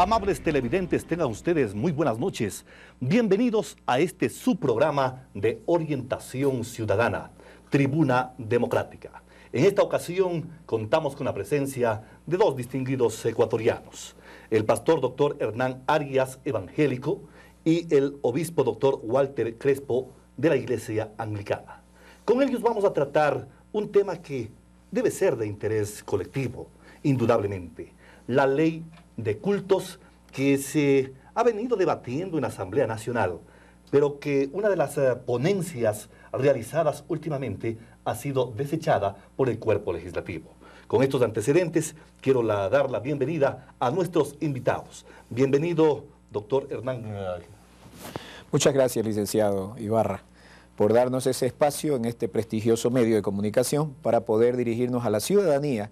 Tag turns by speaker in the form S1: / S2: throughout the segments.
S1: Amables televidentes, tengan ustedes muy buenas noches. Bienvenidos a este su programa de orientación ciudadana, Tribuna Democrática. En esta ocasión contamos con la presencia de dos distinguidos ecuatorianos, el pastor doctor Hernán Arias, evangélico, y el obispo doctor Walter Crespo, de la Iglesia Anglicana. Con ellos vamos a tratar un tema que debe ser de interés colectivo, indudablemente, la ley de cultos que se ha venido debatiendo en la Asamblea Nacional, pero que una de las ponencias realizadas últimamente ha sido desechada por el cuerpo legislativo. Con estos antecedentes, quiero dar la bienvenida a nuestros invitados. Bienvenido, doctor Hernán.
S2: Muchas gracias, licenciado Ibarra, por darnos ese espacio en este prestigioso medio de comunicación para poder dirigirnos a la ciudadanía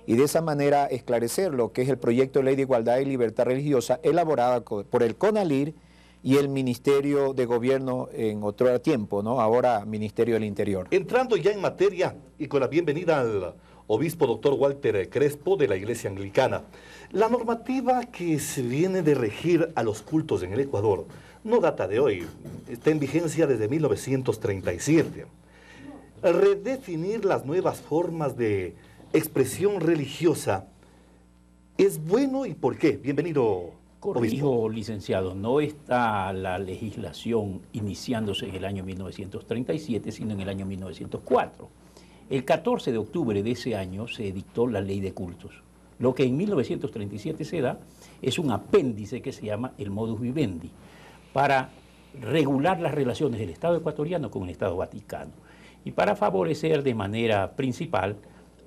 S2: y de esa manera esclarecer lo que es el proyecto de ley de igualdad y libertad religiosa elaborada por el CONALIR y el Ministerio de Gobierno en otro tiempo, ¿no? Ahora Ministerio del Interior.
S1: Entrando ya en materia y con la bienvenida al obispo doctor Walter Crespo de la Iglesia Anglicana, la normativa que se viene de regir a los cultos en el Ecuador no data de hoy, está en vigencia desde 1937. Redefinir las nuevas formas de expresión religiosa es bueno, ¿y por qué? Bienvenido.
S3: Corrijo, licenciado, no está la legislación iniciándose en el año 1937, sino en el año 1904. El 14 de octubre de ese año se dictó la ley de cultos. Lo que en 1937 se da es un apéndice que se llama el modus vivendi, para regular las relaciones del Estado ecuatoriano con el Estado Vaticano y para favorecer de manera principal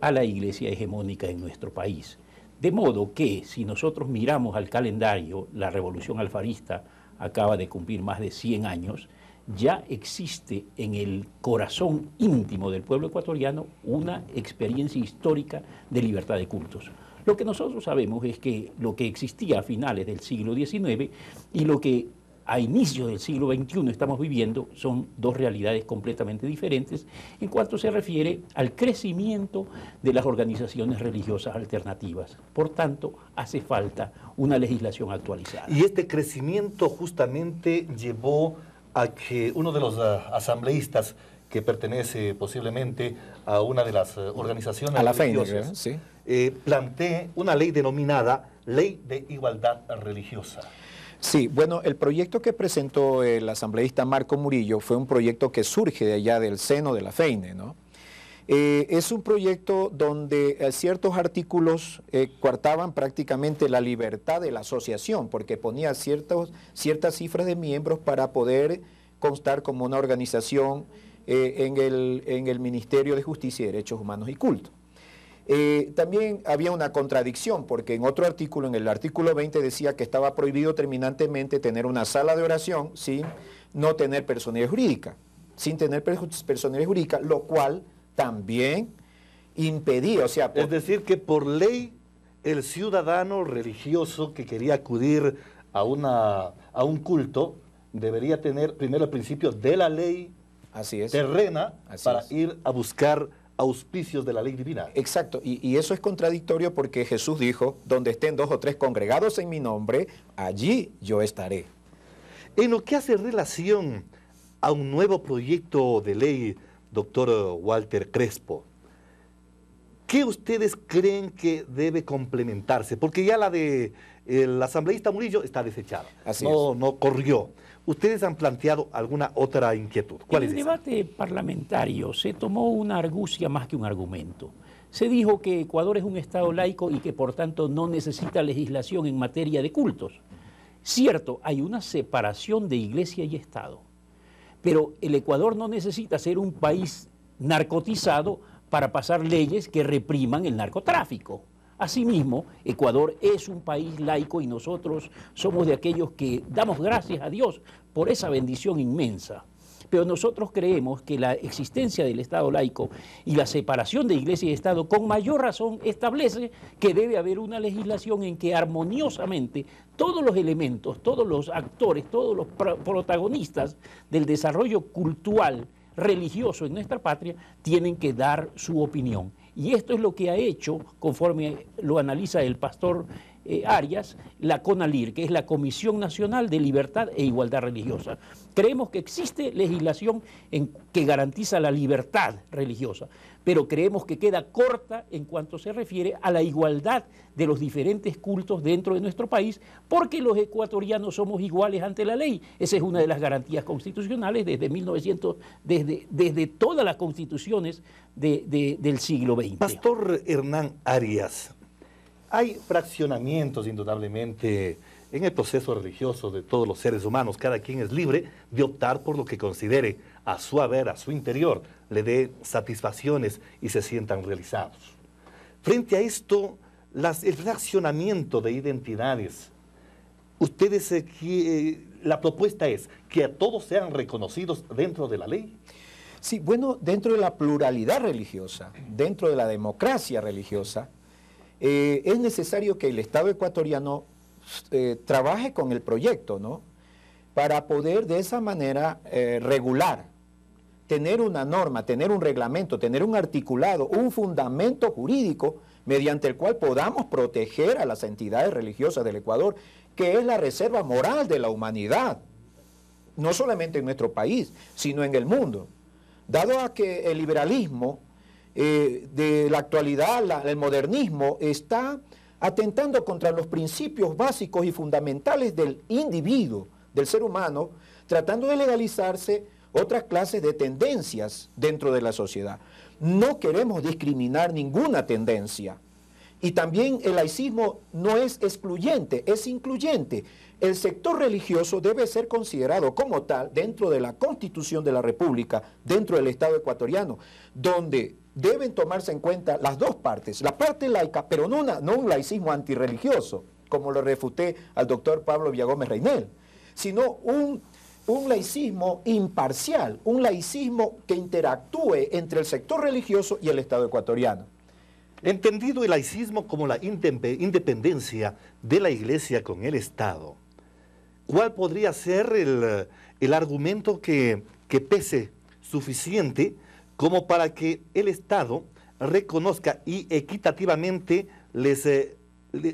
S3: a la iglesia hegemónica en nuestro país. De modo que, si nosotros miramos al calendario, la Revolución Alfarista acaba de cumplir más de 100 años, ya existe en el corazón íntimo del pueblo ecuatoriano una experiencia histórica de libertad de cultos. Lo que nosotros sabemos es que lo que existía a finales del siglo XIX y lo que a inicios del siglo XXI estamos viviendo son dos realidades completamente diferentes en cuanto se refiere al crecimiento de las organizaciones religiosas alternativas. Por tanto, hace falta una legislación actualizada.
S1: Y este crecimiento justamente llevó a que uno de los asambleístas que pertenece posiblemente a una de las organizaciones
S2: a la
S1: religiosas,
S2: sí,
S1: plantee una ley denominada Ley de Igualdad Religiosa.
S2: Sí, bueno, el proyecto que presentó el asambleísta Marco Murillo fue un proyecto que surge de allá del seno de la FEINE, ¿no? Es un proyecto donde ciertos artículos coartaban prácticamente la libertad de la asociación, porque ponía ciertas cifras de miembros para poder constar como una organización en el Ministerio de Justicia y Derechos Humanos y Culto. También había una contradicción, porque en otro artículo, en el artículo 20, decía que estaba prohibido terminantemente tener una sala de oración sin no tener personalidad jurídica, sin tener personalidad jurídica, lo cual también impedía, o sea...
S1: Es decir, que por ley el ciudadano religioso que quería acudir a un culto debería tener primero el principio de la ley terrena para ir a buscar auspicios de la ley divina.
S2: Exacto, y eso es contradictorio porque Jesús dijo, donde estén 2 o 3 congregados en mi nombre, allí yo estaré.
S1: En lo que hace relación a un nuevo proyecto de ley, doctor Walter Crespo, ¿qué ustedes creen que debe complementarse? Porque ya la de el asambleísta Murillo está desechada, no corrió. ¿Ustedes han planteado alguna otra inquietud? ¿Cuál es esa?
S3: En el debate parlamentario se tomó una argucia más que un argumento. Se dijo que Ecuador es un Estado laico y que por tanto no necesita legislación en materia de cultos. Cierto, hay una separación de iglesia y Estado, pero el Ecuador no necesita ser un país narcotizado para pasar leyes que repriman el narcotráfico. Asimismo, Ecuador es un país laico y nosotros somos de aquellos que damos gracias a Dios por esa bendición inmensa. Pero nosotros creemos que la existencia del Estado laico y la separación de Iglesia y Estado con mayor razón establece que debe haber una legislación en que armoniosamente todos los elementos, todos los actores, todos los protagonistas del desarrollo cultural religioso en nuestra patria tienen que dar su opinión. Y esto es lo que ha hecho, conforme lo analiza el pastor Arias, la CONALIR, que es la Comisión Nacional de Libertad e Igualdad Religiosa. Creemos que existe legislación que garantiza la libertad religiosa, pero creemos que queda corta en cuanto se refiere a la igualdad de los diferentes cultos dentro de nuestro país, porque los ecuatorianos somos iguales ante la ley. Esa es una de las garantías constitucionales desde todas las constituciones del siglo XX.
S1: Pastor Hernán Arias, hay fraccionamientos indudablemente en el proceso religioso de todos los seres humanos. Cada quien es libre de optar por lo que considere a su haber, a su interior, le dé satisfacciones y se sientan realizados. Frente a esto, el fraccionamiento de identidades, ustedes, la propuesta es que a todos sean reconocidos dentro de la ley.
S2: Sí, bueno, dentro de la pluralidad religiosa, dentro de la democracia religiosa, es necesario que el Estado ecuatoriano trabaje con el proyecto, ¿no? Para poder de esa manera regular, tener una norma, tener un reglamento, tener un articulado, un fundamento jurídico mediante el cual podamos proteger a las entidades religiosas del Ecuador, que es la reserva moral de la humanidad, no solamente en nuestro país, sino en el mundo. Dado a que el liberalismo de la actualidad, el modernismo, está atentando contra los principios básicos y fundamentales del individuo, del ser humano, tratando de legalizarse otras clases de tendencias dentro de la sociedad. No queremos discriminar ninguna tendencia. Y también el laicismo no es excluyente, es incluyente. El sector religioso debe ser considerado como tal dentro de la Constitución de la República, dentro del Estado ecuatoriano, donde deben tomarse en cuenta las dos partes, la parte laica, pero no un laicismo antirreligioso, como lo refuté al doctor Pablo Villagómez Reynel, sino un laicismo imparcial, un laicismo que interactúe entre el sector religioso y el Estado ecuatoriano.
S1: Entendido el laicismo como la independencia de la Iglesia con el Estado, ¿cuál podría ser el argumento que pese suficiente como para que el Estado reconozca y equitativamente le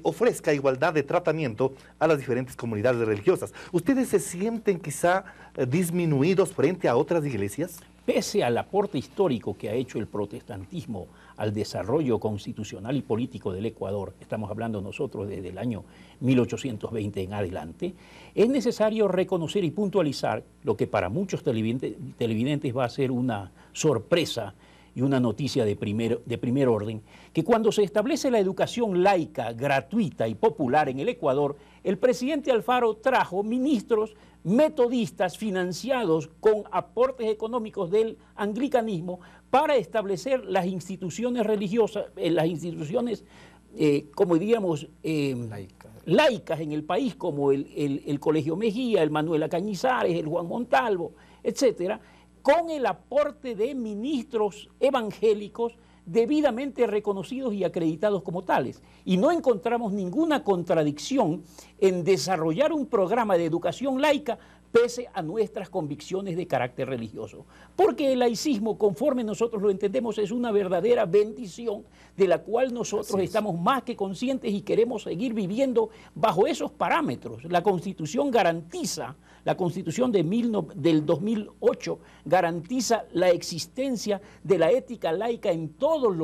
S1: ofrezca igualdad de tratamiento a las diferentes comunidades religiosas? ¿Ustedes se sienten quizá disminuidos frente a otras iglesias?
S3: Pese al aporte histórico que ha hecho el protestantismo al desarrollo constitucional y político del Ecuador, estamos hablando nosotros desde el año 1820 en adelante, es necesario reconocer y puntualizar lo que para muchos televidentes va a ser una sorpresa y una noticia de primer orden, que cuando se establece la educación laica, gratuita y popular en el Ecuador, el presidente Alfaro trajo ministros metodistas financiados con aportes económicos del anglicanismo para establecer las instituciones religiosas, las instituciones, como diríamos, laicas en el país, como el Colegio Mejía, el Manuela Cañizares, el Juan Montalvo, etcétera, con el aporte de ministros evangélicos debidamente reconocidos y acreditados como tales. Y no encontramos ninguna contradicción en desarrollar un programa de educación laica pese a nuestras convicciones de carácter religioso. Porque el laicismo, conforme nosotros lo entendemos, es una verdadera bendición de la cual nosotros estamos más que conscientes y queremos seguir viviendo bajo esos parámetros. La Constitución garantiza, la Constitución del 2008 garantiza la existencia de la ética laica en todos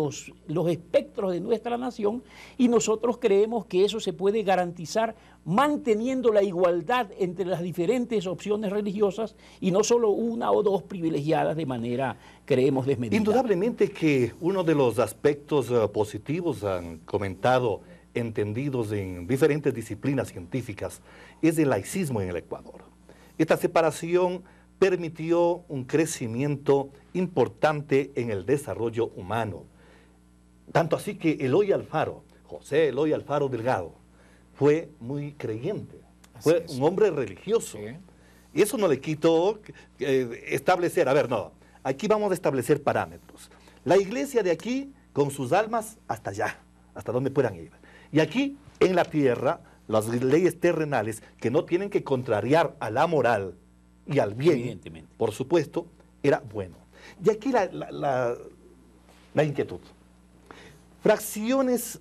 S3: los espectros de nuestra nación, y nosotros creemos que eso se puede garantizar manteniendo la igualdad entre las diferentes opciones religiosas y no solo una o dos privilegiadas de manera, creemos, desmedida.
S1: Indudablemente que uno de los aspectos positivos, han comentado entendidos en diferentes disciplinas científicas, es el laicismo en el Ecuador. Esta separación permitió un crecimiento importante en el desarrollo humano. Tanto así que Eloy Alfaro, José Eloy Alfaro Delgado, fue muy creyente, fue un hombre religioso. Sí. Y eso no le quitó establecer, a ver, no, aquí vamos a establecer parámetros. La iglesia de aquí, con sus almas, hasta allá, hasta donde puedan ir. Y aquí, en la tierra, las leyes terrenales que no tienen que contrariar a la moral y al bien, por supuesto, era bueno. Y aquí la inquietud. Fracciones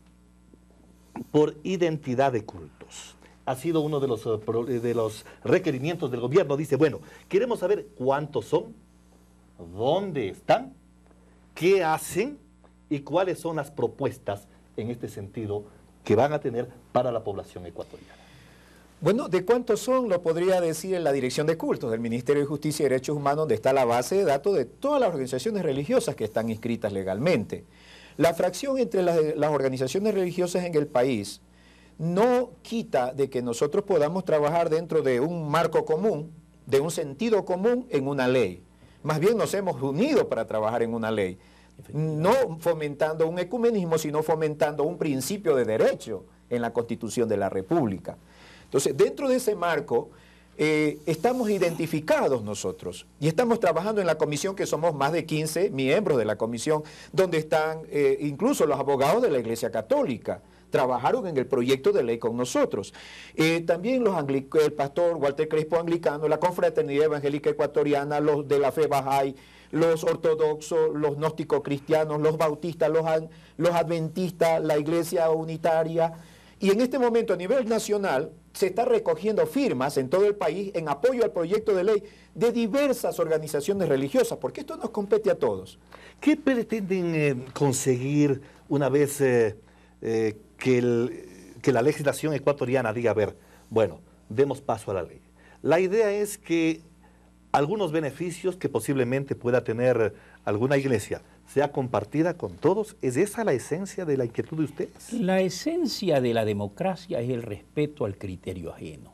S1: por identidad de cultos. Ha sido uno de los requerimientos del gobierno. Dice, bueno, queremos saber cuántos son, dónde están, qué hacen y cuáles son las propuestas en este sentido que van a tener para la población ecuatoriana.
S2: Bueno, de cuántos son lo podría decir en la Dirección de Cultos del Ministerio de Justicia y Derechos Humanos, donde está la base de datos de todas las organizaciones religiosas que están inscritas legalmente. La fracción entre las organizaciones religiosas en el país no quita de que nosotros podamos trabajar dentro de un marco común, de un sentido común en una ley. Más bien nos hemos unido para trabajar en una ley, no fomentando un ecumenismo, sino fomentando un principio de derecho en la Constitución de la República. Entonces, dentro de ese marco, estamos identificados nosotros y estamos trabajando en la comisión, que somos más de 15 miembros de la comisión, donde están incluso los abogados de la Iglesia Católica. Trabajaron en el proyecto de ley con nosotros. También el pastor Walter Crespo, anglicano, la Confraternidad Evangélica Ecuatoriana, los de la fe Bahá'í, los ortodoxos, los gnósticos cristianos, los bautistas, los adventistas, la Iglesia Unitaria. Y en este momento a nivel nacional se está recogiendo firmas en todo el país en apoyo al proyecto de ley de diversas organizaciones religiosas, porque esto nos compete a todos.
S1: ¿Qué pretenden conseguir una vez que la legislación ecuatoriana diga, a ver, bueno, demos paso a la ley? La idea es que algunos beneficios que posiblemente pueda tener alguna iglesia sea compartida con todos. ¿Es esa la esencia de la inquietud de ustedes?
S3: La esencia de la democracia es el respeto al criterio ajeno.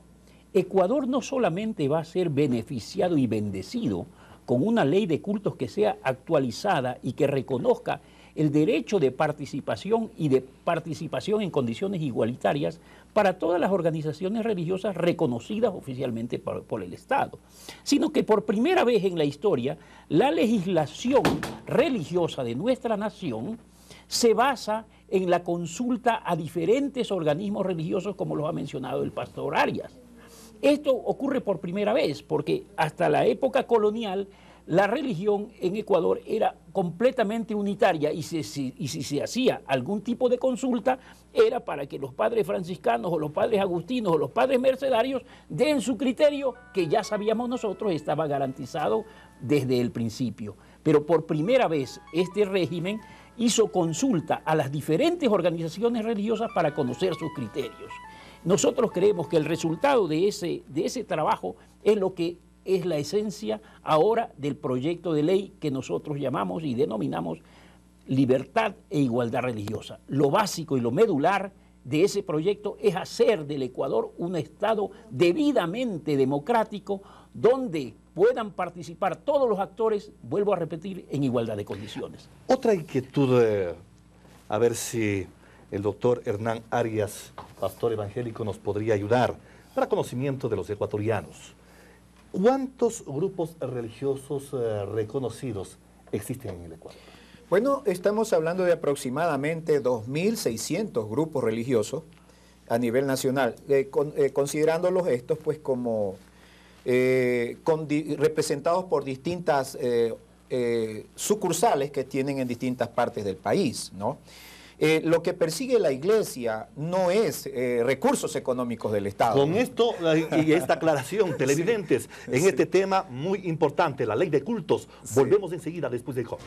S3: Ecuador no solamente va a ser beneficiado y bendecido con una ley de cultos que sea actualizada y que reconozca el derecho de participación y de participación en condiciones igualitarias para todas las organizaciones religiosas reconocidas oficialmente por el Estado, sino que por primera vez en la historia la legislación religiosa de nuestra nación se basa en la consulta a diferentes organismos religiosos, como lo ha mencionado el pastor Arias. Esto ocurre por primera vez porque hasta la época colonial la religión en Ecuador era completamente unitaria y si se hacía algún tipo de consulta era para que los padres franciscanos o los padres agustinos o los padres mercedarios den su criterio, que ya sabíamos nosotros estaba garantizado desde el principio. Pero por primera vez este régimen hizo consulta a las diferentes organizaciones religiosas para conocer sus criterios. Nosotros creemos que el resultado de ese trabajo es lo que es la esencia ahora del proyecto de ley que nosotros llamamos y denominamos libertad e igualdad religiosa. Lo básico y lo medular de ese proyecto es hacer del Ecuador un Estado debidamente democrático donde puedan participar todos los actores, vuelvo a repetir, en igualdad de condiciones.
S1: Otra inquietud, a ver si el doctor Hernán Arias, pastor evangélico, nos podría ayudar para conocimiento de los ecuatorianos. ¿Cuántos grupos religiosos reconocidos existen en el Ecuador?
S2: Bueno, estamos hablando de aproximadamente 2.600 grupos religiosos a nivel nacional, considerándolos estos pues como representados por distintas sucursales que tienen en distintas partes del país, ¿no? Lo que persigue la Iglesia no es recursos económicos del Estado.
S1: Con esto y esta aclaración, televidentes, en este tema muy importante, la ley de cultos, volvemos enseguida después del corte.